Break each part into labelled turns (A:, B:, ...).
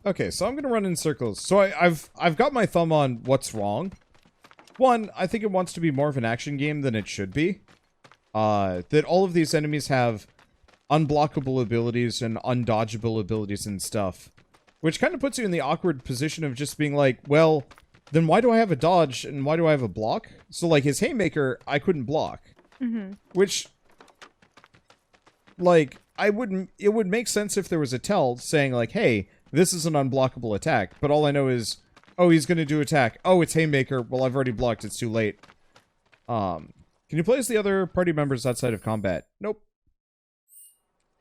A: Okay, so I'm gonna run in circles. So I've got my thumb on what's wrong. One, I think it wants to be more of an action game than it should be. That all of these enemies have unblockable abilities and undodgeable abilities and stuff. Which kind of puts you in the awkward position of just being like, well, then why do I have a dodge and why do I have a block? So like his haymaker, I couldn't block.
B: Mm-hmm.
A: Which, like, it would make sense if there was a tell saying like, hey, this is an unblockable attack. But all I know is, oh, he's going to do attack. Oh, it's haymaker. Well, I've already blocked. It's too late. Can you play as the other party members outside of combat? Nope.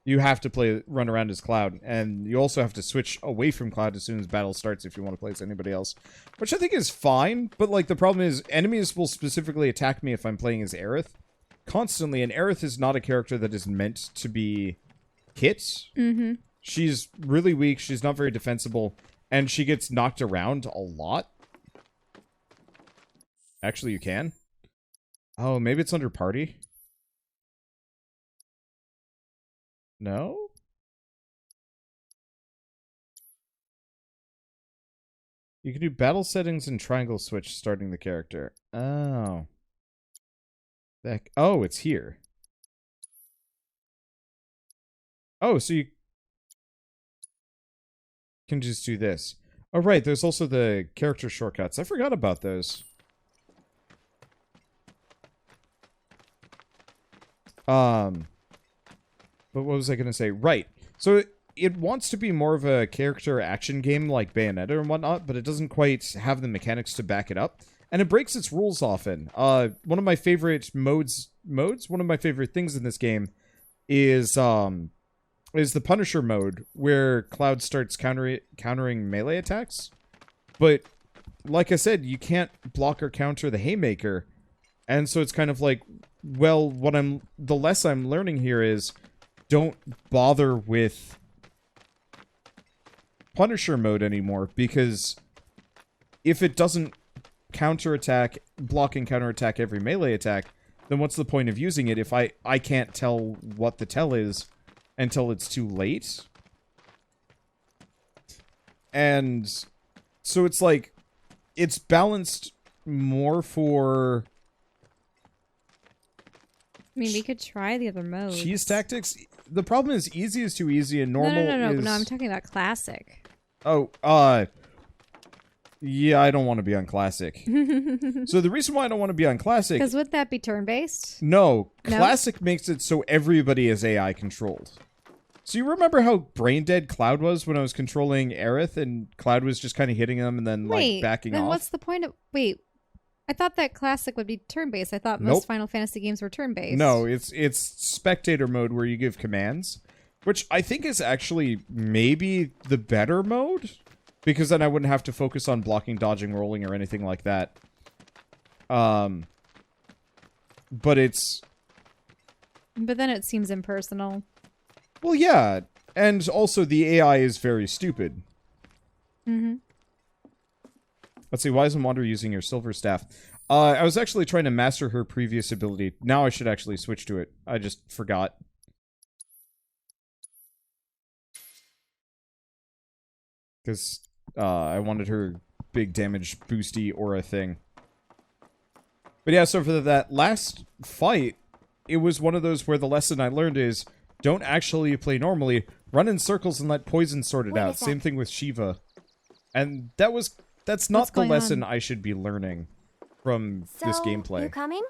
A: You have to run around as Cloud, and you also have to switch away from Cloud as soon as battle starts if you want to play as anybody else. Which I think is fine, but like the problem is enemies will specifically attack me if I'm playing as Aerith constantly, and Aerith is not a character that is meant to be hit.
B: Mm-hmm.
A: She's really weak, she's not very defensible, and she gets knocked around a lot. Actually, you can. Oh, maybe it's under party? No? You can do battle settings and triangle switch starting the character. Oh. Oh, it's here. Oh, so you can just do this. Oh, right, there's also the character shortcuts. I forgot about those. But what was I going to say? Right. So it wants to be more of a character action game like Bayonetta and whatnot, but it doesn't quite have the mechanics to back it up. And it breaks its rules often. One of my favorite one of my favorite things in this game is the Punisher mode, where Cloud starts countering melee attacks. But, like I said, you can't block or counter the Haymaker. And so it's kind of like, well, the less I'm learning here is, don't bother with Punisher mode anymore, because if it doesn't block and counterattack every melee attack, then what's the point of using it if I can't tell what the tell is until it's too late? And so it's like, it's balanced more for...
B: I mean, we could try the other modes.
A: cheese tactics. The problem is easy is too easy and normal is...
B: No, I'm talking about classic.
A: Oh, yeah, I don't want to be on classic. So the reason why I don't want to be on classic...
B: Because would that be turn-based?
A: No, classic makes it so everybody is AI controlled. So you remember how brain dead Cloud was when I was controlling Aerith and Cloud was just kind of hitting them and then like backing
B: then
A: off?
B: What's the point of... Wait, I thought that classic would be turn-based. I thought most Final Fantasy games were turn-based.
A: No, it's spectator mode where you give commands, which I think is actually maybe the better mode, because then I wouldn't have to focus on blocking, dodging, rolling, or anything like that. But
B: then it seems impersonal.
A: Well, yeah, and also the AI is very stupid.
B: Mm-hmm.
A: Let's see, why isn't Wander using your silver staff? I was actually trying to master her previous ability. Now I should actually switch to it. I just forgot. Because I wanted her big damage boosty aura thing. But yeah, so for that last fight, it was one of those where the lesson I learned is, don't actually play normally, run in circles and let poison sort it out. Same thing with Shiva. And that's not the lesson I should be learning from this gameplay.
C: You coming?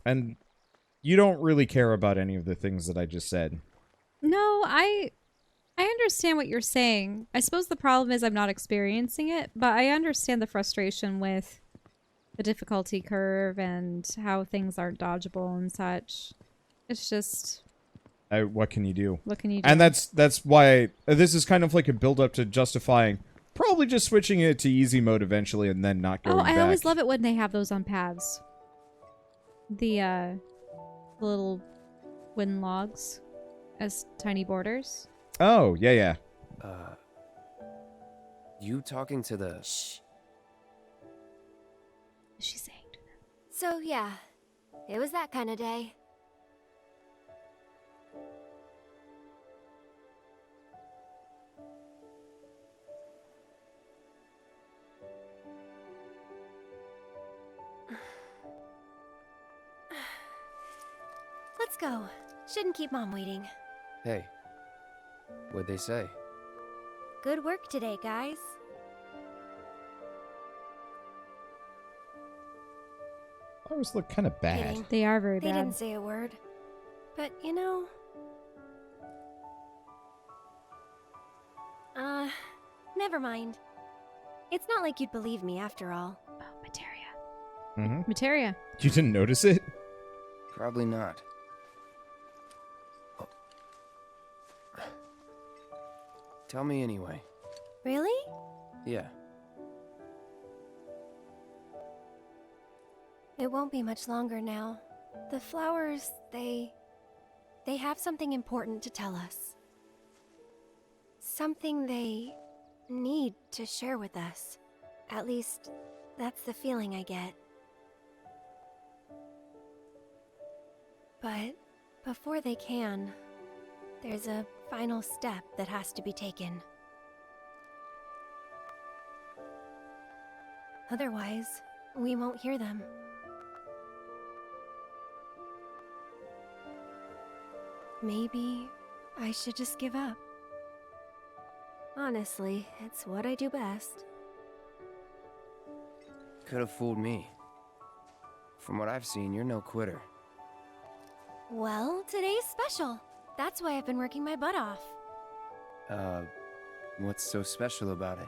A: And you don't really care about any of the things that I just said.
B: No, I understand what you're saying. I suppose the problem is I'm not experiencing it, but I understand the frustration with the difficulty curve and how things aren't dodgeable and such. It's just...
A: what can you do?
B: What can you do?
A: And that's why this is kind of like a build-up to justifying probably just switching it to easy mode eventually and then not going back.
B: I always love it when they have those on paths. The little wooden logs as tiny borders.
A: Oh, yeah.
D: You talking to the...
C: Shh.
B: She's saying to them.
C: So, yeah. It was that kind of day. Let's go. Shouldn't keep Mom waiting.
D: Hey, what'd they say?
C: Good work today, guys.
A: Flowers look kind of bad.
C: Kidding.
B: They are very
C: They
B: bad.
C: didn't say a word. But, you know... never mind. It's not like you'd believe me after all.
B: Oh, materia.
A: Mm-hmm.
B: Materia.
A: You didn't notice it?
D: Probably not. Oh. Tell me anyway.
C: Really?
D: Yeah.
C: It won't be much longer now. The flowers, they have something important to tell us. Something they need to share with us. At least, that's the feeling I get. But before they can, there's a final step that has to be taken. Otherwise, we won't hear them. Maybe I should just give up. Honestly, it's what I do best.
D: Could have fooled me. From what I've seen, you're no quitter.
C: Well, today's special. That's why I've been working my butt off.
D: What's so special about it?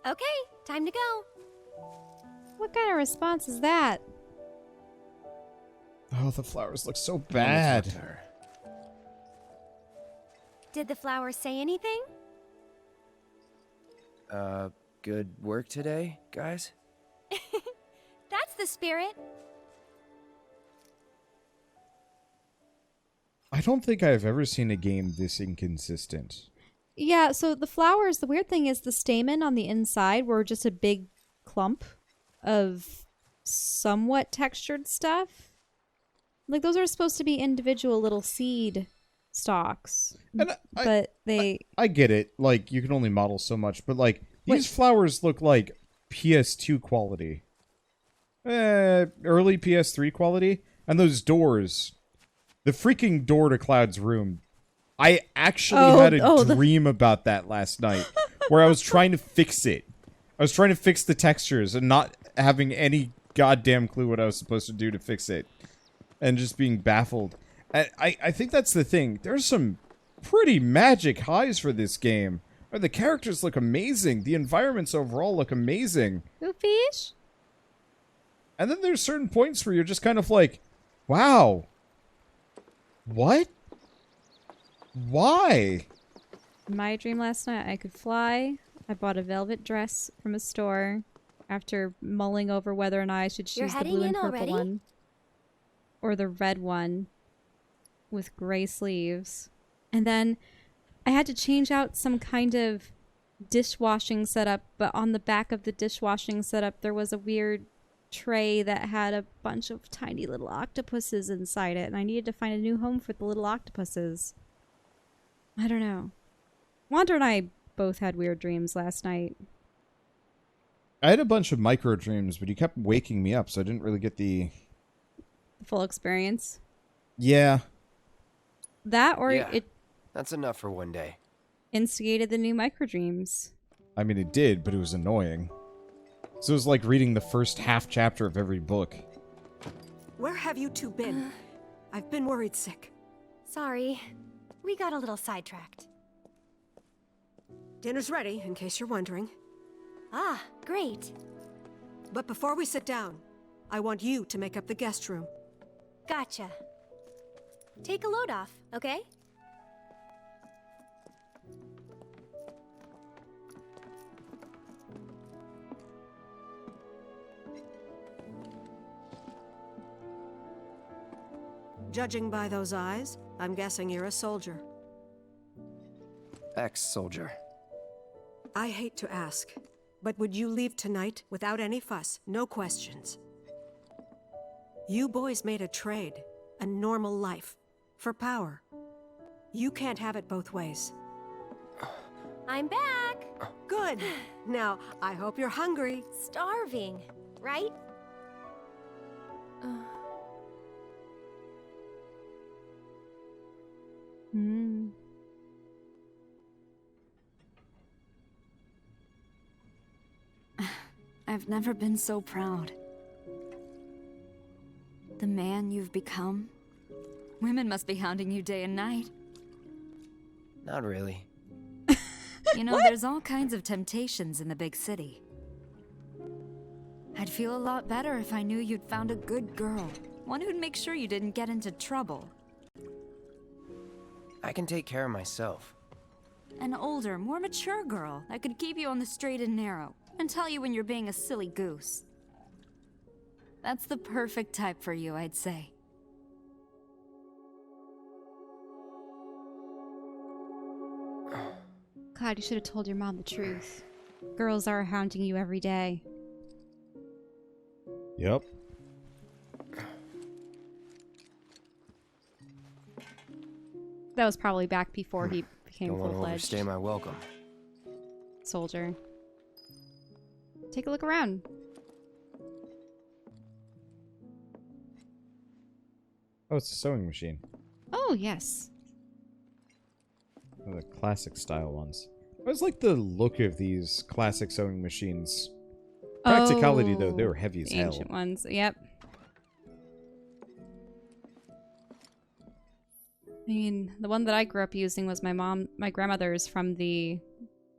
C: Okay, time to go.
B: What kind of response is that?
A: Oh, the flowers look so
D: Let me
A: bad.
D: talk to her.
C: Did the flowers say anything?
D: Good work today, guys?
C: That's the spirit.
A: I don't think I've ever seen a game this inconsistent.
B: Yeah, so the flowers, the weird thing is the stamen on the inside were just a big clump of somewhat textured stuff. Like, those are supposed to be individual little seed stalks.
A: And
B: But they...
A: I get it. Like, you can only model so much, but like, these flowers look like PS2 quality. Early PS3 quality. And those doors. The freaking door to Cloud's room. I actually had a dream about that last night. Where I was trying to fix it. I was trying to fix the textures and not having any goddamn clue what I was supposed to do to fix it. And just being baffled. And I think that's the thing. There's some pretty magic highs for this game. The characters look amazing. The environments overall look amazing.
B: Goofish?
A: And then there's certain points where you're just kind of like, wow. What? Why?
B: My dream last night, I could fly. I bought a velvet dress from a store after mulling over whether or not I should
C: You're
B: choose the
C: heading
B: blue and
C: in
B: purple
C: already?
B: one. Or the red one with gray sleeves. And then I had to change out some kind of dishwashing setup, but on the back of the dishwashing setup there was a weird tray that had a bunch of tiny little octopuses inside it, and I needed to find a new home for the little octopuses. I don't know. Wander and I both had weird dreams last night.
A: I had a bunch of micro dreams, but he kept waking me up, so I didn't really get the...
B: Full experience.
A: Yeah.
B: That or
D: Yeah.
B: it
D: That's enough for one day.
B: instigated the new micro dreams.
A: I mean, it did, but it was annoying. So it was like reading the first half chapter of every book.
E: Where have you two been? I've been worried sick.
C: Sorry. We got a little sidetracked.
E: Dinner's ready, in case you're wondering.
C: Ah, great.
E: But before we sit down, I want you to make up the guest room.
C: Gotcha. Take a load off, okay?
E: Judging by those eyes, I'm guessing you're a soldier.
D: Ex-soldier.
E: I hate to ask, but would you leave tonight without any fuss, no questions? You boys made a trade, a normal life, for power. You can't have it both ways.
C: I'm back.
E: Good. Now, I hope you're hungry.
C: Starving. right?
B: Hmm.
F: I've never been so proud. The man you've become? Women must be hounding you day and night.
D: Not really.
F: You know, there's all kinds of temptations in the big city. I'd feel a lot better if I knew you'd found a good girl. One who'd make sure you didn't get into trouble.
D: I can take care of myself.
F: An older, more mature girl that could keep you on the straight and narrow and tell you when you're being a silly goose. That's the perfect type for you, I'd say.
B: God, you should have told your mom the truth. Girls are hounding you every day.
A: Yep.
B: That was probably back before he became
D: Don't want to
B: full-fledged
D: overstay my welcome.
B: soldier. Take a look around.
A: Oh, it's a sewing machine.
B: Oh, yes.
A: One of the classic style ones. I always like the look of these classic sewing machines. Practicality, though, they were heavy as
B: the
A: hell.
B: ancient ones. Yep. I mean, the one that I grew up using was my grandmother's from the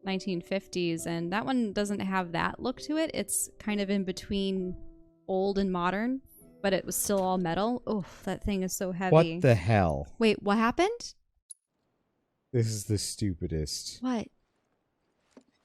B: 1950s, and that one doesn't have that look to it. It's kind of in between old and modern, but it was still all metal. Oh, that thing is so heavy.
A: What the hell?
B: Wait, what happened?
A: This is the stupidest.
B: What?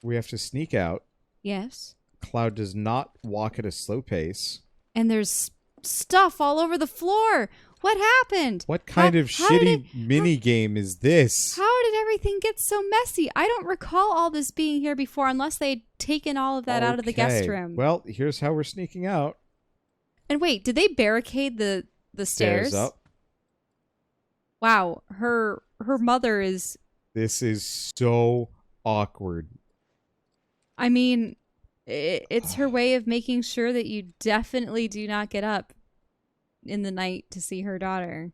A: We have to sneak out.
B: Yes.
A: Cloud does not walk at a slow pace.
B: And there's stuff all over the floor. What happened?
A: What kind of
B: how did
A: shitty mini game is this?
B: How did everything get so messy? I don't recall all this being here before unless they'd taken all of that out of the guest
A: Okay.
B: room.
A: Well, here's how we're sneaking out.
B: And wait, did they barricade the stairs?
A: Up.
B: Wow, her mother is...
A: This is so awkward.
B: I mean, it's her way of making sure that you definitely do not get up in the night to see her daughter.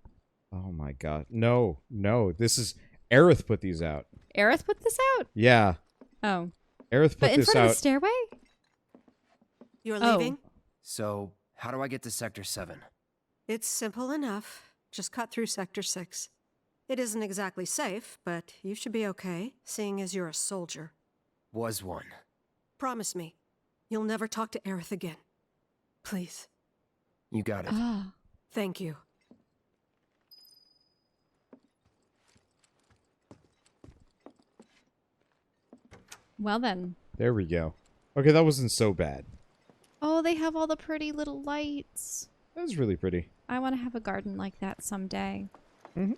A: Oh my god. No, no. This is... Aerith put these out.
B: Aerith put this out?
A: Yeah.
B: Oh.
A: Aerith put
B: But in
A: this
B: front of
A: out.
B: the stairway?
E: You're
B: Oh.
E: leaving?
D: So, how do I get to Sector 7?
E: It's simple enough. Just cut through Sector 6. It isn't exactly safe, but you should be okay, seeing as you're a soldier.
D: Was one.
E: Promise me, you'll never talk to Aerith again. Please.
D: You got it.
B: Ah.
E: Thank you.
B: Well then.
A: There we go. Okay, that wasn't so bad.
B: Oh, they have all the pretty little lights.
A: That was really pretty.
B: I want to have a garden like that someday.
A: Mm-hmm.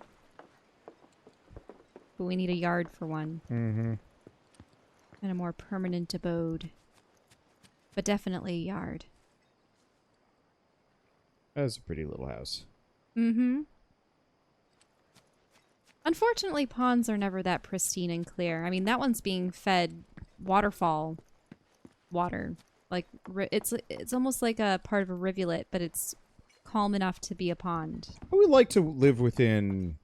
B: But we need a yard for one.
A: Mm-hmm.
B: And a more permanent abode. But definitely a yard.
A: That was a pretty little house.
B: Mm-hmm. Unfortunately, ponds are never that pristine and clear. I mean, that one's being fed waterfall water. Like, it's almost like a part of a rivulet, but it's calm enough to be a pond.
A: I would like to live within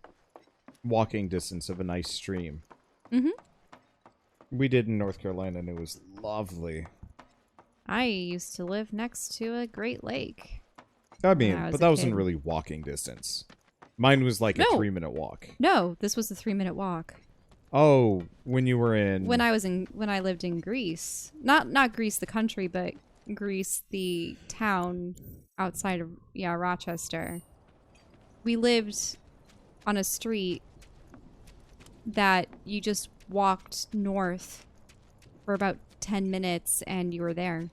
A: walking distance of a nice stream.
B: Mm-hmm.
A: We did in North Carolina, and it was lovely.
B: I used to live next to a Great Lake.
A: I mean,
B: when I was
A: but
B: a
A: that wasn't
B: kid.
A: really walking distance. Mine was like
B: No.
A: a 3-minute walk.
B: No, this was a 3-minute walk.
A: Oh, when you were in...
B: When I lived in Greece. Not Greece the country, but Greece the town outside of Rochester. We lived on a street that you just walked north for about 10 minutes and you were there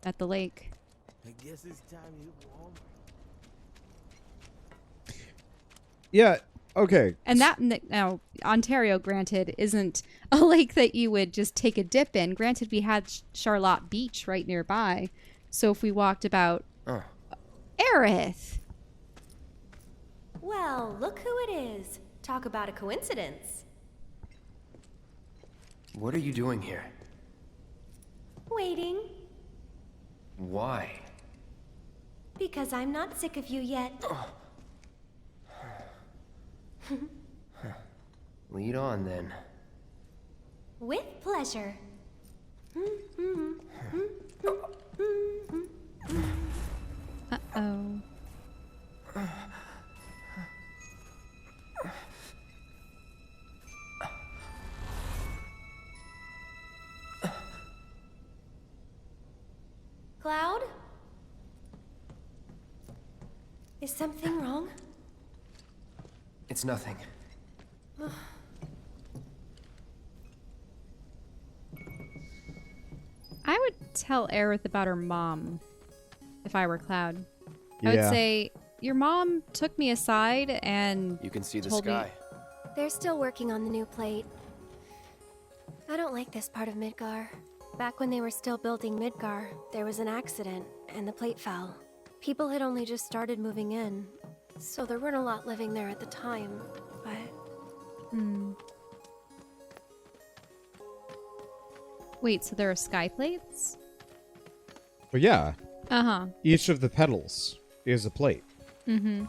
B: at the lake.
G: I guess it's time to hit Walmart.
A: Yeah, okay.
B: And that, now, Ontario, granted, isn't a lake that you would just take a dip in. Granted, we had Charlotte Beach right nearby. So if we walked about...
D: Oh.
B: Aerith!
C: Well, look who it is. Talk about a coincidence.
D: What are you doing here?
C: Waiting.
D: Why?
C: Because I'm not sick of you yet.
D: Lead on, then.
C: With pleasure.
B: Uh-oh.
C: Cloud? Is something wrong?
D: It's nothing.
B: I would tell Aerith about her mom if I were Cloud. I would say, your mom took me aside and
D: You can see the
B: told me-
D: sky.
C: They're still working on the new plate. I don't like this part of Midgar. Back when they were still building Midgar, there was an accident, and the plate fell. People had only just started moving in, so there weren't a lot living there at the time, but...
B: Wait, so there are sky plates?
A: But yeah,
B: Uh-huh.
A: each of the petals is a plate.
B: Mm-hmm.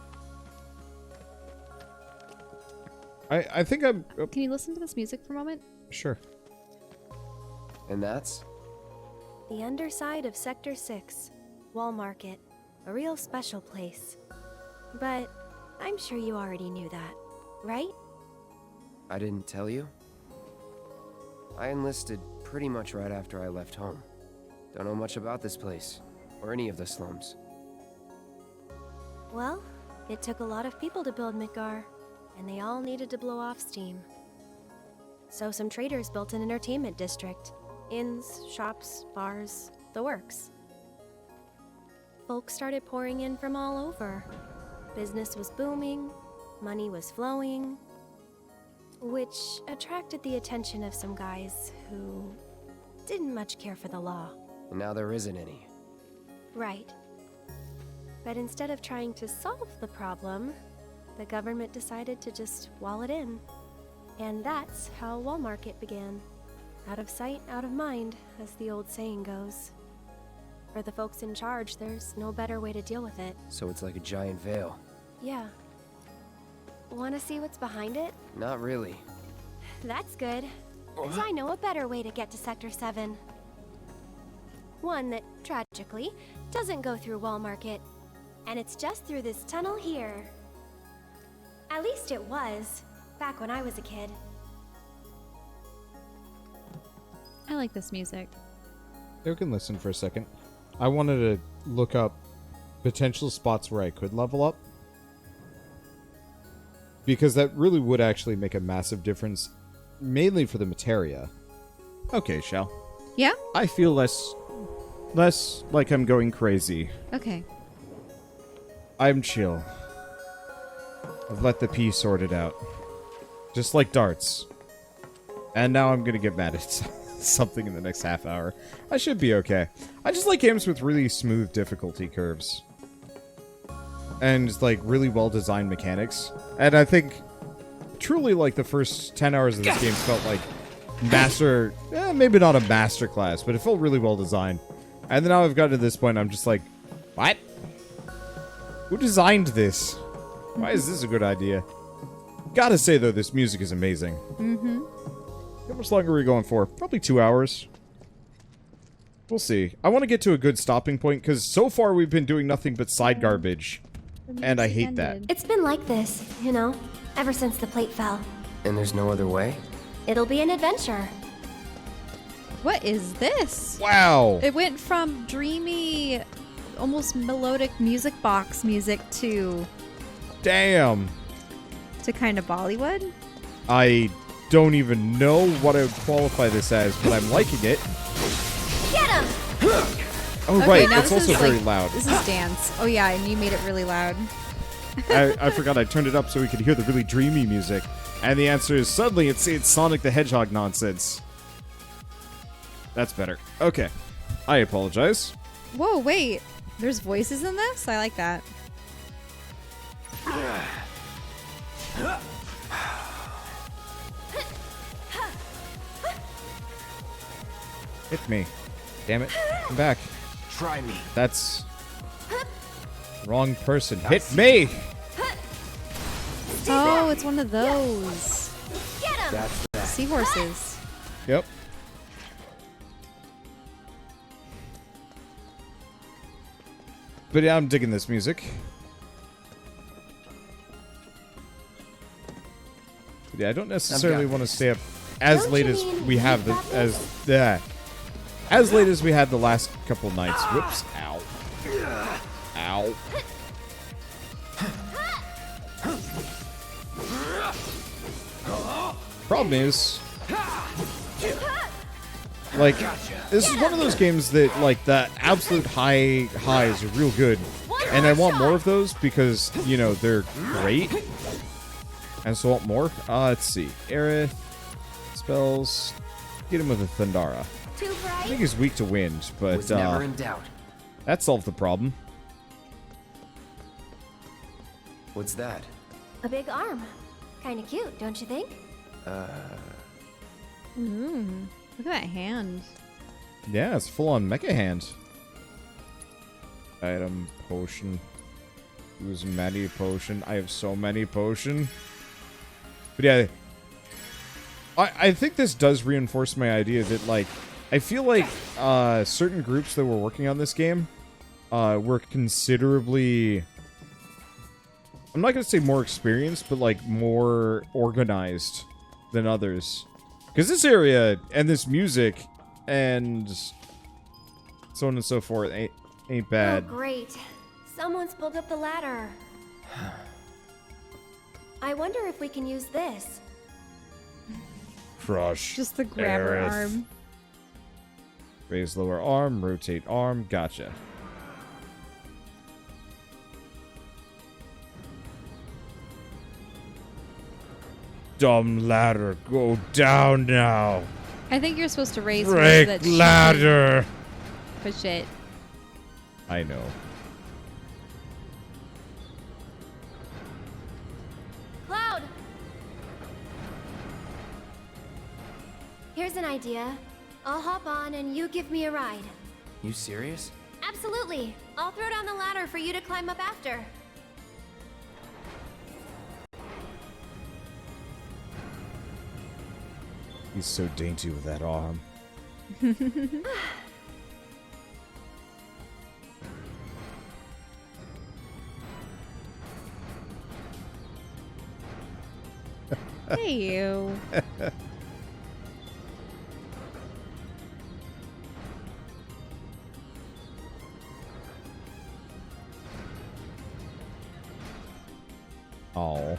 A: I think I'm...
B: Can you listen to this music for a moment?
A: sure.
D: And that's?
C: The underside of Sector 6, Wall Market. A real special place. But I'm sure you already knew that, right?
D: I didn't tell you? I enlisted pretty much right after I left home. Don't know much about this place, or any of the slums.
C: Well, it took a lot of people to build Midgar, and they all needed to blow off steam. So some traders built an entertainment district. Inns, shops, bars, the works. Folks started pouring in from all over. Business was booming, money was flowing, which attracted the attention of some guys who didn't much care for the law.
D: And now there isn't any.
C: Right. But instead of trying to solve the problem, the government decided to just wall it in. And that's how Wall Market began. Out of sight, out of mind, as the old saying goes. For the folks in charge, there's no better way to deal with it.
D: So it's like a giant veil.
C: Yeah. Wanna see what's behind it?
D: Not really.
C: That's good. 'Cause I know a better way to get to Sector 7. One that, tragically, doesn't go through Wall Market. And it's just through this tunnel here. At least it was, back when I was a kid.
B: I like this music.
A: You can listen for a second. I wanted to look up potential spots where I could level up. Because that really would actually make a massive difference, mainly for the materia. Okay, Shell.
B: Yeah?
A: I feel less like I'm going crazy.
B: Okay.
A: I'm chill. I've let the P sort it out. Just like darts. And now I'm gonna get mad at something in the next half hour. I should be okay. I just like games with really smooth difficulty curves. And, like, really well-designed mechanics. And I think, truly, like, the first 10 hours of this game felt like maybe not a masterclass, but it felt really well-designed. And then now I've gotten to this point, I'm just like, what? Who designed this? Why is this a good idea? Gotta say, though, this music is amazing.
B: Mm-hmm.
A: How much longer are we going for? Probably 2 hours. We'll see. I want to get to a good stopping point, because so far we've been doing nothing but side garbage. And I hate that.
C: It's been like this, you know, ever since the plate fell.
D: And there's no other way?
C: It'll be an adventure.
B: What is this?
A: Wow!
B: It went from dreamy, almost melodic music box music to
A: Damn!
B: kind of Bollywood.
A: I don't even know what I would qualify this as, but I'm liking it.
C: Get him!
A: Oh,
B: Okay,
A: right,
B: now
A: it's
B: this
A: also
B: is,
A: very
B: like,
A: loud.
B: This is dance. Oh yeah, and you made it really loud.
A: I forgot I turned it up so we could hear the really dreamy music. And the answer is suddenly it's Sonic the Hedgehog nonsense. That's better. Okay. I apologize.
B: Whoa, wait. There's voices in this? I like that.
A: Hit me. Damn it. I'm back.
D: Try me.
A: That's wrong person. Hit me.
B: Oh, it's one of those.
C: Get him!
D: That's that.
B: Seahorses.
A: Yep. But yeah, I'm digging this music. But yeah, I don't necessarily want to stay up as
C: Don't
A: late
C: you
A: as
C: mean
A: we have the as late as we had the last couple nights. Whoops! Ow! Ow! Problem is, like, this is one of those games that, like, the absolute highs are real good, and I want more of those because, you know, they're great. And so I want more. Let's see. Aerith, spells. Get him with a Thundara.
C: Too
A: I
C: bright?
A: think he's weak to wind, but
D: Was never in doubt.
A: that solved the problem.
D: What's that?
C: A big arm. Kinda cute, don't you think?
B: Look at that hand.
A: Yeah, it's full on mecha hand. Item, potion. Use many potion. I have so many potion. But yeah, I think this does reinforce my idea that, like, I feel like certain groups that were working on this game were considerably, I'm not going to say more experienced, but, like, more organized than others. Because this area and this music and so on and so forth ain't bad.
C: Oh, great. Someone's pulled up the ladder. I wonder if we can use this.
A: Crush.
B: Just the grabber
A: Aerith.
B: arm.
A: Raise lower arm, rotate arm. Gotcha. Dumb ladder, go down now.
B: I think you're supposed to raise her so
A: Break
B: that she can
A: ladder.
B: push it.
A: I know.
C: Cloud! Here's an idea. I'll hop on and you give me a ride.
D: You serious?
C: Absolutely. I'll throw down the ladder for you to climb up after.
A: He's so dainty with that arm.
B: Hey, you.
A: Oh.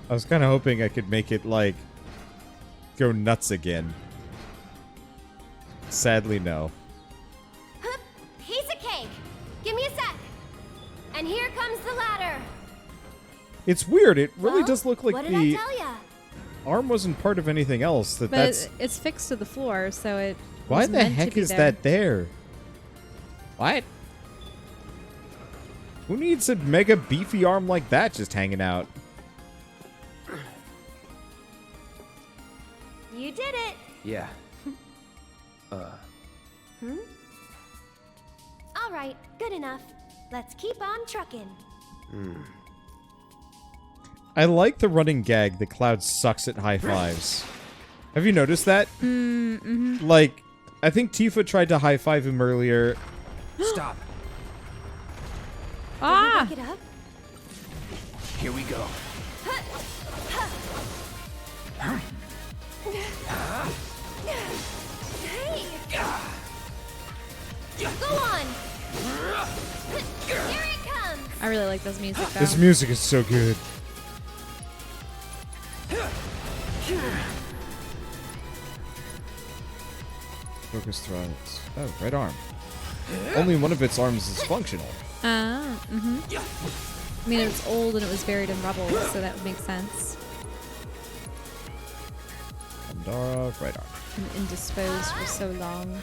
A: I was kind of hoping I could make it, like, go nuts again. Sadly, no.
C: Hup, piece of cake. Give me a sec. And here comes the ladder.
A: It's weird. It really
C: Well,
A: does look like
C: what did
A: the
C: I tell ya?
A: arm wasn't part of anything else.
B: But
A: That's
B: it's fixed to the floor, so it.
A: why
B: was
A: the
B: meant to
A: heck
B: be
A: is
B: there.
A: that there? What? Who needs a mega beefy arm like that just hanging out?
C: You did it.
D: Yeah.
C: All right, good enough. Let's keep on trucking.
A: I like the running gag that Cloud sucks at high fives. Have you noticed that?
B: Mm-hmm.
A: Like, I think Tifa tried to high five him earlier.
D: Stop.
B: Ah!
C: Pick it up.
D: Here we go.
C: Hey! Go on! Here it comes!
B: I really like this music, though.
A: This music is so good. Focus throws. Oh, right arm. Only one of its arms is functional.
B: I mean, it was old and it was buried in rubble, so that would make sense.
A: Pandara, right arm.
B: And indisposed for so long.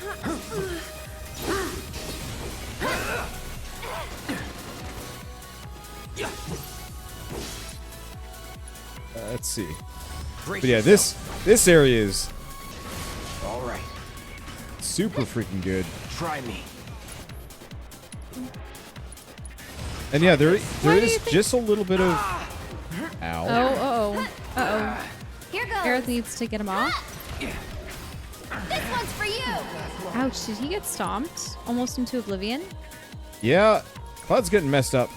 A: Let's see.
D: Brace
A: But yeah,
D: yourself.
A: this area is
D: All right.
A: super freaking good.
D: Try me.
A: And yeah, there
B: Why do
A: is
B: you think-
A: just a little bit of...
B: Oh,
A: Ow.
B: uh-oh. Uh-oh.
F: Here goes.
B: Aerith needs to get him off.
F: This one's for you.
B: Ouch, did he get stomped? Almost into oblivion?
A: Yeah, Cloud's getting messed up.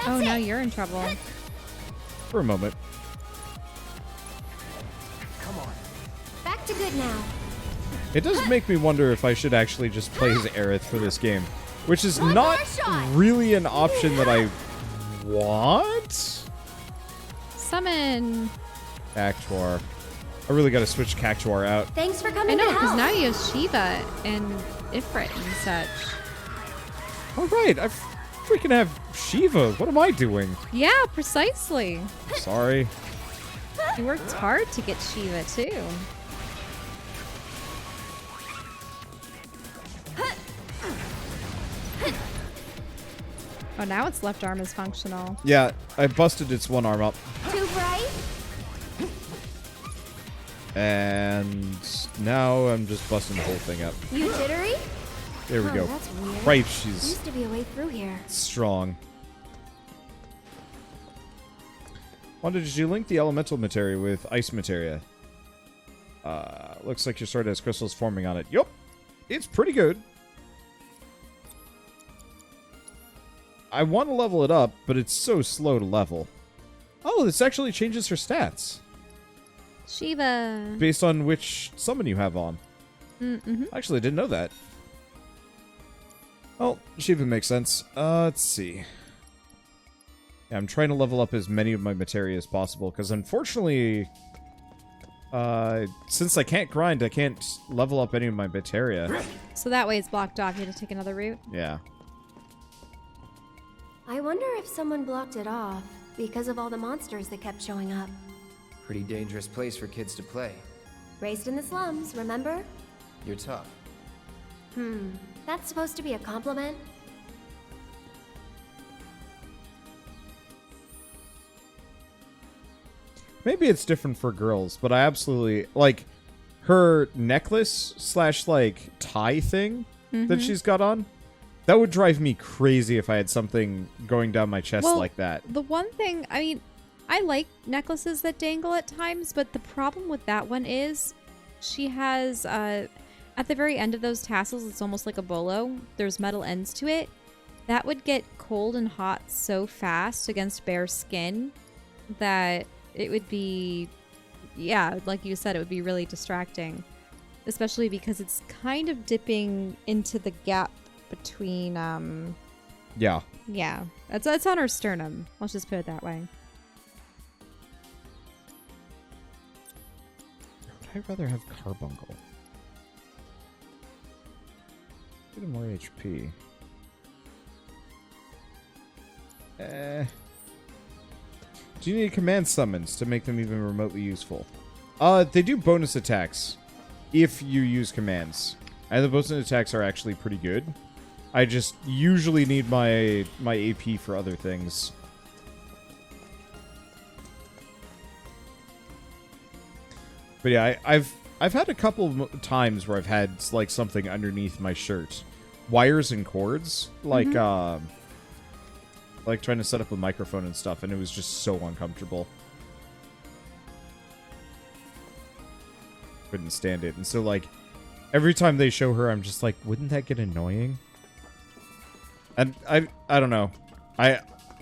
B: Oh, now you're in trouble.
A: For a moment.
C: Back to good now.
A: It does make me wonder if I should actually just play as Aerith for this game. Which is
F: One
A: not
F: more shot.
A: really an option that I want.
B: Summon.
A: Cactuar. I really gotta switch Cactuar out.
C: Thanks for
B: I
C: coming
B: know,
C: to
B: because
C: help.
B: now you have Shiva and Ifrit and such.
A: All right, I freaking have Shiva. What am I doing?
B: Yeah, precisely.
A: Sorry.
B: You worked hard to get Shiva, too. Oh, now its left arm is functional.
A: Yeah, I busted its one arm up.
C: Too bright?
A: And now I'm just busting the whole thing up.
C: You jittery?
A: There we
C: Oh,
A: go.
C: that's weird.
A: Right,
C: There
A: she's
C: used to be a way through here.
A: strong. Wanda, did you link the elemental materia with ice materia? Looks like your sword has crystals forming on it. Yup. It's pretty good. I want to level it up, but it's so slow to level. Oh, this actually changes her stats
B: Shiva.
A: based on which summon you have on.
B: Mm-hmm.
A: Actually, I didn't know that. Oh, Shiva makes sense. Let's see. Yeah, I'm trying to level up as many of my materia as possible, because unfortunately, since I can't grind, I can't level up any of my materia.
B: So that way it's blocked off. You have to take another route.
A: Yeah.
C: I wonder if someone blocked it off because of all the monsters that kept showing up.
D: Pretty dangerous place for kids to play.
C: Raised in the slums, remember?
D: You're tough.
C: That's supposed to be a compliment?
A: Maybe it's different for girls, but I absolutely like her necklace slash like tie thing that she's got on. That would drive me crazy if I had something going down my chest
B: Well,
A: like that.
B: The one thing, I mean, I like necklaces that dangle at times, but the problem with that one is she has, at the very end of those tassels, it's almost like a bolo. There's metal ends to it. That would get cold and hot so fast against bare skin that it would be, yeah, like you said, it would be really distracting. Especially because it's kind of dipping into the gap between,
A: Yeah.
B: yeah, it's on her sternum. Let's just put it that way.
A: Would I rather have Carbuncle? Get more HP. Do you need command summons to make them even remotely useful? They do bonus attacks if you use commands. And the bonus attacks are actually pretty good. I just usually need my AP for other things. But yeah, I've had a couple of times where I've had like something underneath my shirt, wires and cords, like trying to set up a microphone and stuff, and it was just so uncomfortable. Couldn't stand it, and so like every time they show her, I'm just like, wouldn't that get annoying? And I don't know.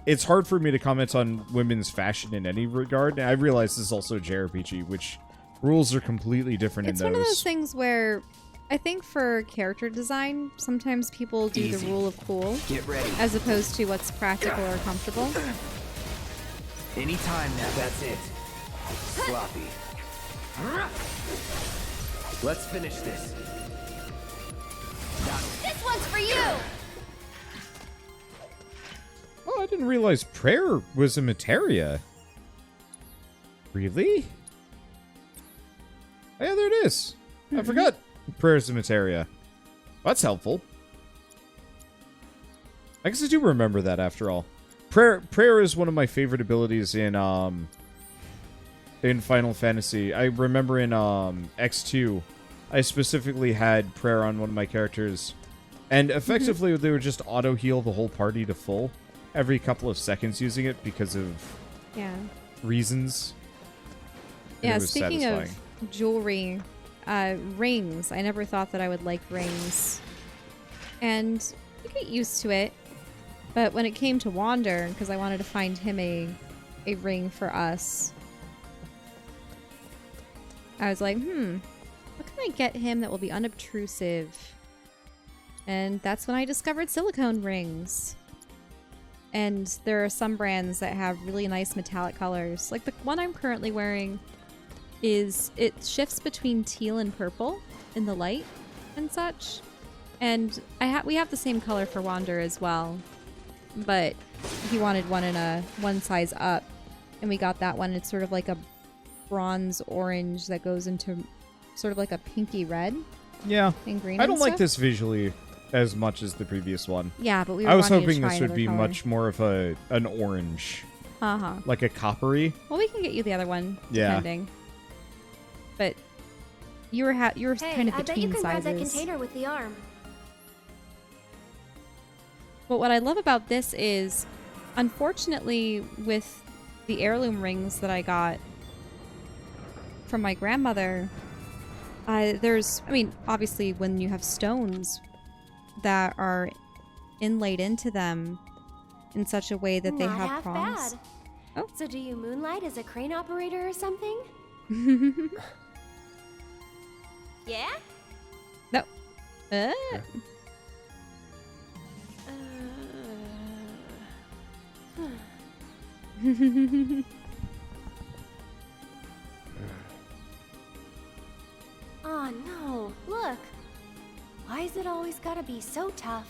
A: It's hard for me to comment on women's fashion in any regard. I realize this is also a JRPG, which rules are completely different
B: It's
A: in those.
B: one of those things where I think for character design, sometimes people do the rule of cool
G: Get ready.
B: as opposed to what's practical or comfortable.
G: Anytime now. That's it. Sloppy. Let's finish this.
F: This one's for you.
A: Oh, I didn't realize prayer was a materia. Really? Oh, yeah, there it is. I forgot prayer is a materia. That's helpful. I guess I do remember that after all. Prayer is one of my favorite abilities in Final Fantasy. I remember in X2 I specifically had prayer on one of my characters, and effectively they would just auto heal the whole party to full every couple of seconds using it because of
B: Yeah.
A: reasons. And
B: Yeah,
A: it was
B: speaking
A: satisfying.
B: of jewelry, rings. I never thought that I would like rings. And I get used to it. But when it came to Wander, because I wanted to find him a ring for us, I was like, what can I get him that will be unobtrusive? And that's when I discovered silicone rings. And there are some brands that have really nice metallic colors. Like the one I'm currently wearing it shifts between teal and purple in the light and such. And we have the same color for Wander as well. But he wanted one in a one size up, and we got that one. It's sort of like a bronze orange that goes into sort of like a pinky red
A: Yeah.
B: and green.
A: I
B: and
A: don't like
B: stuff.
A: this visually as much as the previous one.
B: Yeah, but we were
A: I was
B: wanting to
A: hoping
B: try
A: this would
B: another
A: be
B: color.
A: much more of an orange, like a coppery.
B: Well, we can get you the other one,
A: Yeah.
B: depending. But you were
C: Hey,
B: kind of
C: I bet you
B: between
C: can grab that
B: sizes.
C: container with the arm.
B: But what I love about this is, unfortunately, with the heirloom rings that I got from my grandmother, obviously when you have stones that are inlaid into them in such a way that they
C: Not
B: have
C: half
B: prongs.
C: bad.
B: Oh.
C: So do you moonlight as a crane operator or something? Yeah?
B: No.
C: Oh no, look! Why is it always gotta be so tough?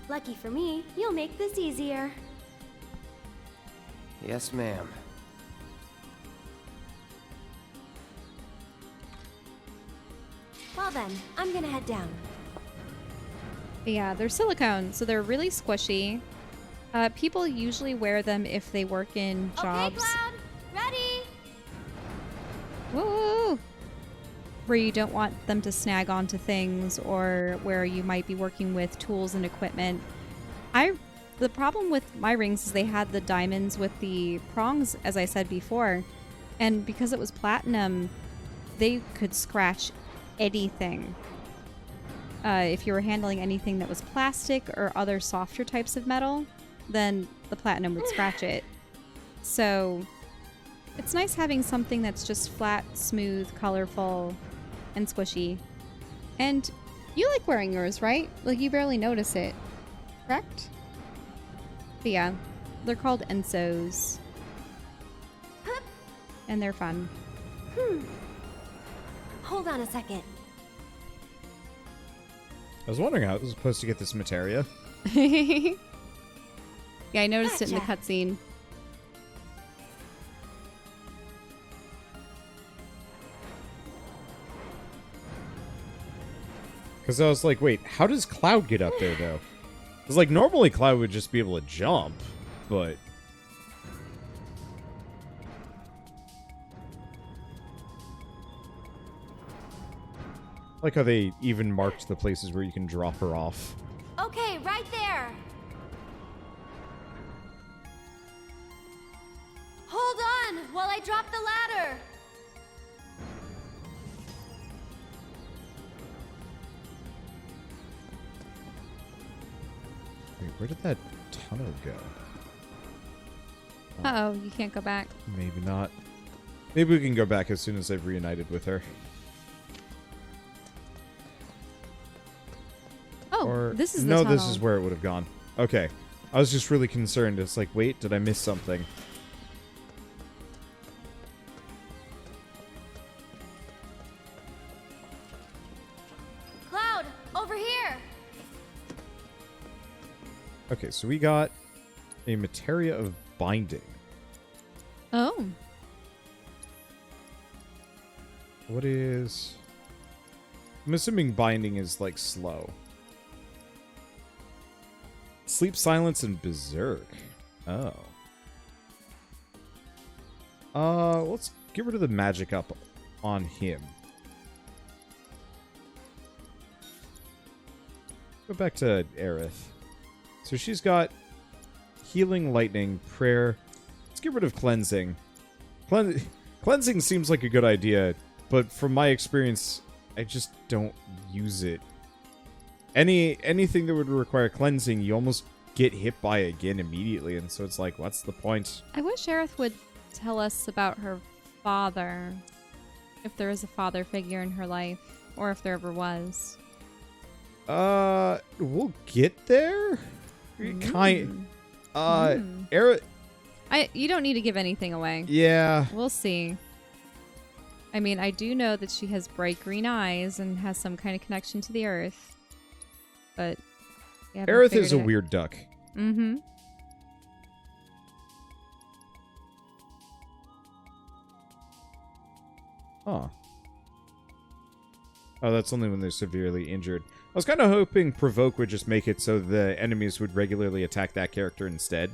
C: Lucky for me, you'll make this easier.
D: Yes, ma'am.
C: Well then, I'm gonna head down.
B: Yeah, they're silicone, so they're really squishy. People usually wear them if they work in jobs.
C: Okay, Cloud, ready?
B: Whoa! Where you don't want them to snag onto things, or where you might be working with tools and equipment. The problem with my rings is they had the diamonds with the prongs, as I said before, and because it was platinum, they could scratch anything. If you were handling anything that was plastic or other softer types of metal, then the platinum would scratch it. So it's nice having something that's just flat, smooth, colorful, and squishy. And you like wearing yours, right? Like, you barely notice it, correct? But yeah, they're called Ensos. And they're fun.
C: Hold on a second.
A: I was wondering how I was supposed to get this materia.
B: Yeah, I noticed it in the
C: Gotcha.
B: cutscene.
A: Because I was like, wait, how does Cloud get up there, though? Because, like, normally Cloud would just be able to jump, but... like how they even marked the places where you can drop her off.
C: Okay, right there. Hold on while I drop the ladder.
A: Wait, where did that tunnel go?
B: Uh-oh, you can't go back.
A: Maybe not. Maybe we can go back as soon as I've reunited with her.
B: Oh,
A: Or
B: this is the
A: no,
B: tunnel.
A: this is where it would have gone. Okay. I was just really concerned. It's like, wait, did I miss something?
C: Cloud, over here.
A: Okay, so we got a materia of binding.
B: Oh.
A: What is... I'm assuming binding is, like, slow. Sleep, silence, and berserk. Oh. Let's get rid of the magic up on him. Go back to Aerith. So she's got healing, lightning, prayer. Let's get rid of cleansing. Cleansing seems like a good idea, but from my experience, I just don't use it. Anything that would require cleansing, you almost get hit by again immediately, and so it's like, what's the point?
B: I wish Aerith would tell us about her father. If there is a father figure in her life, or if there ever was.
A: We'll get there? Aerith...
B: You don't need to give anything away.
A: Yeah.
B: We'll see. I mean, I do know that she has bright green eyes and has some kind of connection to the earth. But yeah,
A: Aerith is a weird duck.
B: Mm-hmm.
A: Oh. Oh, that's only when they're severely injured. I was kind of hoping Provoke would just make it so the enemies would regularly attack that character instead.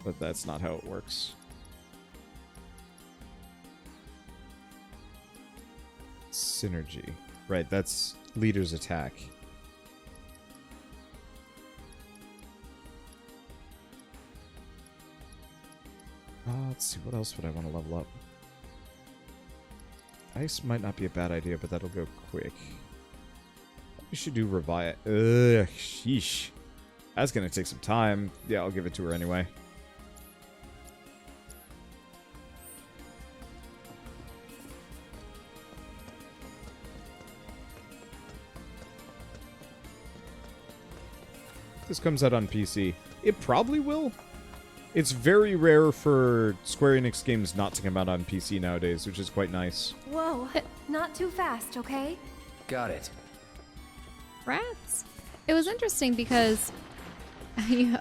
A: But that's not how it works. Synergy. Right, that's leader's attack. Let's see, what else would I want to level up? Ice might not be a bad idea, but that'll go quick. We should do Revive. Ugh, sheesh. That's gonna take some time. Yeah, I'll give it to her anyway. This comes out on PC. It probably will. It's very rare for Square Enix games not to come out on PC nowadays, which is quite nice.
C: Whoa, not too fast, okay?
D: Got it.
B: Rats. It was interesting because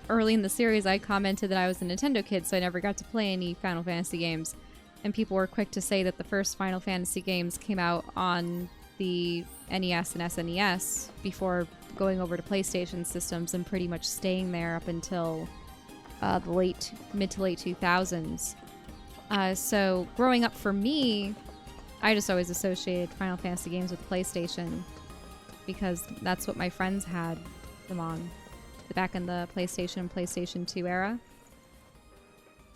B: early in the series I commented that I was a Nintendo kid, so I never got to play any Final Fantasy games. And people were quick to say that the first Final Fantasy games came out on the NES and SNES before going over to PlayStation systems and pretty much staying there up until the mid to late 2000s. So growing up for me, I just always associated Final Fantasy games with PlayStation because that's what my friends had them on back in the PlayStation and PlayStation 2 era.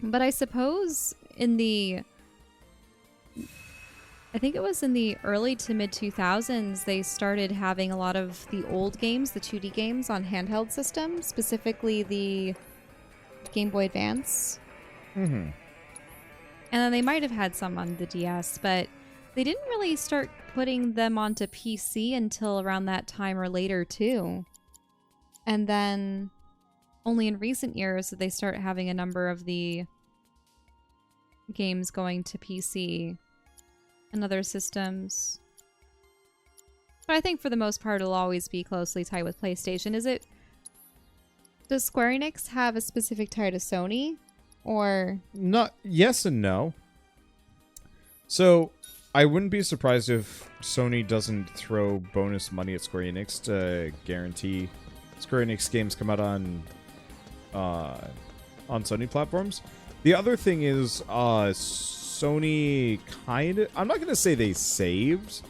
B: But I suppose I think it was in the early to mid 2000s, they started having a lot of the old games, the 2D games, on handheld systems, specifically the Game Boy Advance.
A: Mm-hmm.
B: And then they might have had some on the DS, but they didn't really start putting them onto PC until around that time or later, too. And then only in recent years did they start having a number of the games going to PC and other systems. But I think for the most part it'll always be closely tied with PlayStation. Does Square Enix have a specific tie to Sony? Or
A: not? Yes and no. So I wouldn't be surprised if Sony doesn't throw bonus money at Square Enix to guarantee Square Enix games come out on Sony platforms. The other thing is Sony I'm not going to say they saved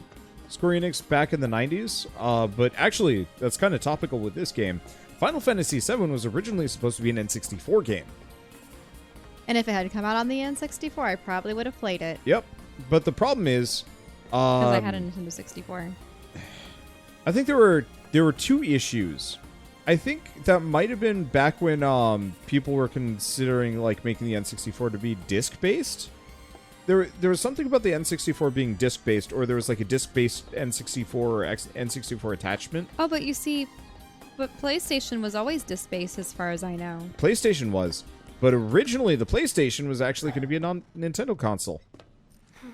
A: Square Enix back in the 90s, but actually, that's kind of topical with this game. Final Fantasy VII was originally supposed to be an N64 game.
B: And if it had come out on the N64, I probably would have played it.
A: Yep, but the problem is...
B: because I had a Nintendo 64.
A: I think there were two issues. I think that might have been back when people were considering like making the N64 to be disc-based. There was something about the N64 being disc-based, or there was like a disc-based N64 or N64 attachment.
B: Oh, but you see, PlayStation was always disc-based as far as I know.
A: PlayStation was, but originally the PlayStation was actually going to be a Nintendo console.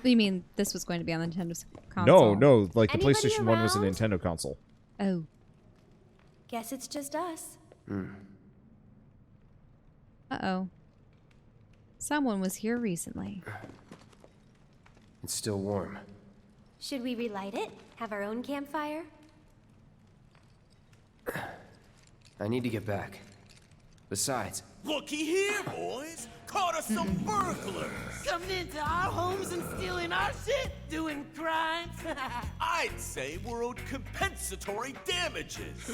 B: You mean this was going to be on the Nintendo console?
A: No, like the
C: Anybody
A: PlayStation 1 was a
C: around?
A: Nintendo console.
B: Oh.
C: Guess it's just us.
B: Uh-oh. Someone was here recently.
D: It's still warm.
C: Should we relight it? Have our own campfire?
D: I need to get back. Besides,
H: Looky here, boys. caught us some burglars.
I: Coming into our homes and stealing our shit? Doing crimes?
H: I'd say we're owed compensatory damages.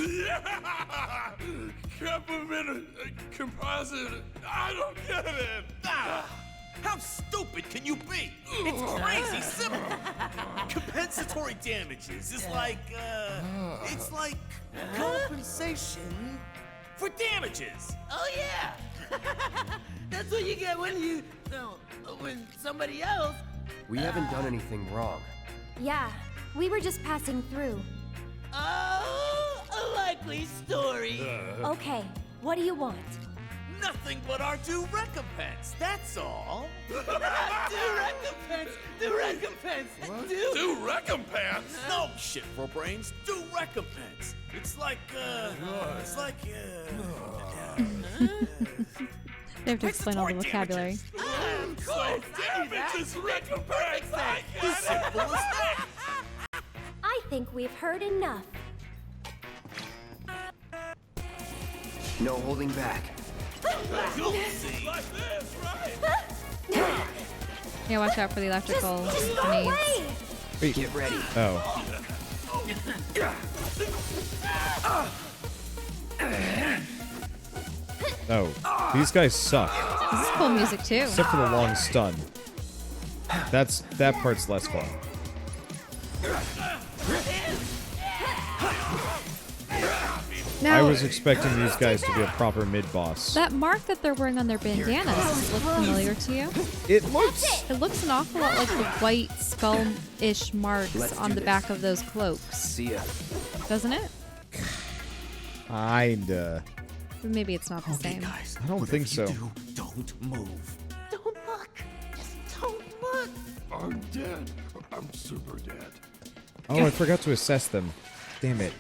J: Compliment composite. I don't get it.
H: How stupid can you be? It's crazy simple. Compensatory damages is like, it's like compensation for damages.
I: Oh yeah! That's what you get when when somebody else...
D: We haven't done anything wrong.
C: Yeah, we were just passing through.
I: Oh, a likely story.
C: Okay, what do you want?
H: Nothing but our due recompense, that's all.
I: Due recompense! Due recompense!
J: Do recompense?
H: No shit for brains, due recompense. It's like,
B: They have to explain all the vocabulary.
I: Of course,
J: Damages recompense. I get it.
H: simple as that.
C: I think we've heard enough.
D: No holding back.
H: You'll see.
J: Like this, right?
B: Yeah, watch out for the electrical
C: Just go
B: grenades.
C: away!
A: Wait.
D: Get ready.
A: Oh. Oh. These guys suck.
B: This is cool music too.
A: Except for the long stun. That part's less fun.
B: Now,
A: I was expecting these guys to be a proper mid-boss.
B: that mark that they're wearing on their bandanas, does it look familiar to you?
A: It looks...
B: It looks an awful lot like the white skull-ish marks
D: Let's
B: on
D: do
B: the
D: this.
B: back of those cloaks,
D: See ya.
B: doesn't it?
A: Kinda.
B: Maybe it's not the same.
H: Guys,
A: I don't think so.
H: Don't move.
I: Don't look! Just don't look!
J: I'm dead. I'm super dead.
A: Oh, I forgot to assess them. Damn it.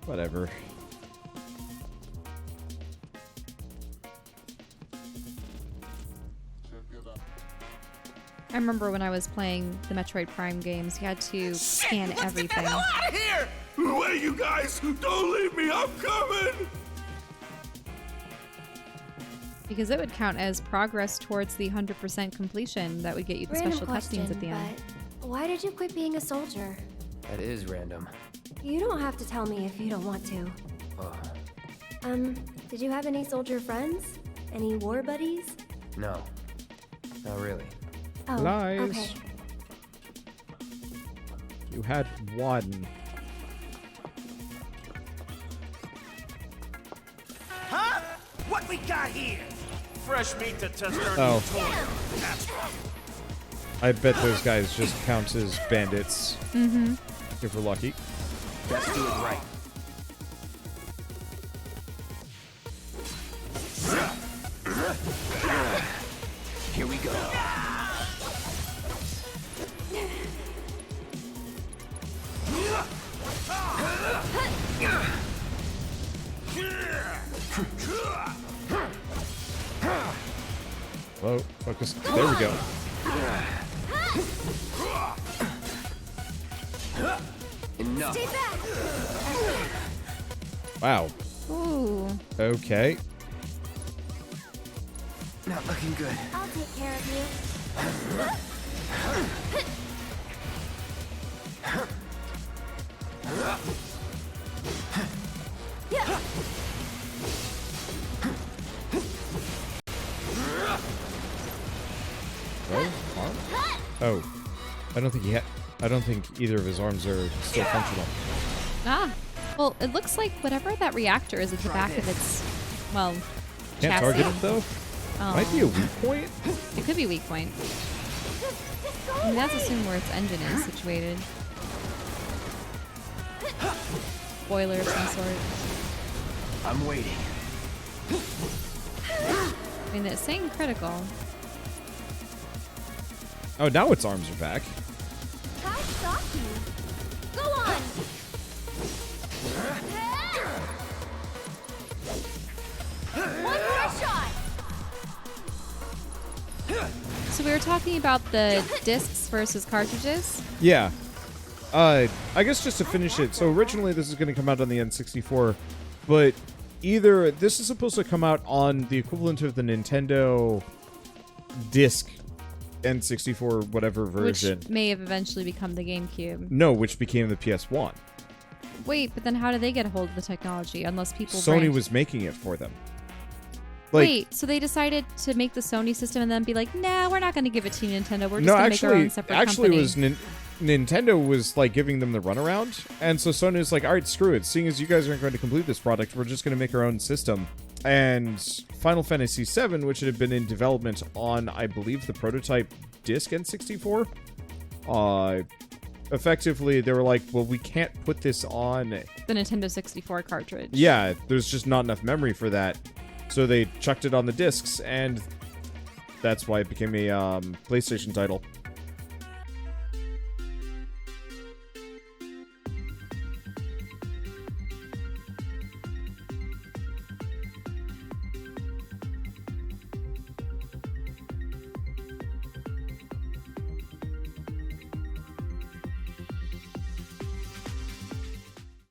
A: Whatever.
B: I remember when I was playing the Metroid Prime games, you had to scan everything.
H: Out of here!
J: Wait, you guys! Don't leave me! I'm coming!
B: Because it would count as progress towards the 100% completion that would get you the
C: Random
B: special
C: question,
B: cutscenes at the end.
C: but why did you quit being a soldier?
D: That is random.
C: You don't have to tell me if you don't want to. Did you have any soldier friends? Any war buddies?
D: No. Not really.
C: Oh,
A: Lies.
C: okay.
A: You had one.
H: Huh? What we got here? Fresh meat to test our
A: Oh.
H: new toy. That's right.
A: I bet those guys just count as bandits.
B: Mm-hmm.
A: If we're lucky.
D: Let's do it right. Here we go.
A: Whoa, focus. There we go.
D: Enough.
C: Stay back!
A: Wow.
B: Ooh.
A: Okay.
D: Not looking good.
C: I'll take care of you. Yeah.
A: Oh, arm? Oh. I don't think he had. I don't think either of his arms are still functional.
B: Ah. Well, it looks like whatever that reactor is at the back of its, well,
A: Can't
B: chassis.
A: target him though.
B: Oh.
A: Might be a weak point.
B: It could be weak point. I mean, that's assume where its engine is situated. Boiler of some sort.
D: I'm waiting.
B: I mean, it's saying critical.
A: Oh, now its arms are back.
C: Saki. Go on. One more shot.
B: So we were talking about the discs versus cartridges.
A: Yeah. I guess just to finish it, so originally this is going to come out on the N64, but either this is supposed to come out on the equivalent of the Nintendo disc N64 whatever version.
B: Which may have eventually become the GameCube.
A: No, which became the PS1.
B: Wait, but then how did they get a hold of the technology unless people
A: Sony was making it for them. Like,
B: wait, so they decided to make the Sony system and then be like, nah, we're not going to give it to Nintendo. We're just going to make our own separate company.
A: It was Nintendo was like giving them the runaround, and so Sony was like, all right, screw it. Seeing as you guys aren't going to complete this product, we're just going to make our own system. And Final Fantasy VII, which had been in development on, I believe, the prototype disc N64, effectively they were like, well, we can't put this on
B: the Nintendo 64 cartridge.
A: Yeah, there's just not enough memory for that. So they chucked it on the discs, and that's why it became a PlayStation title.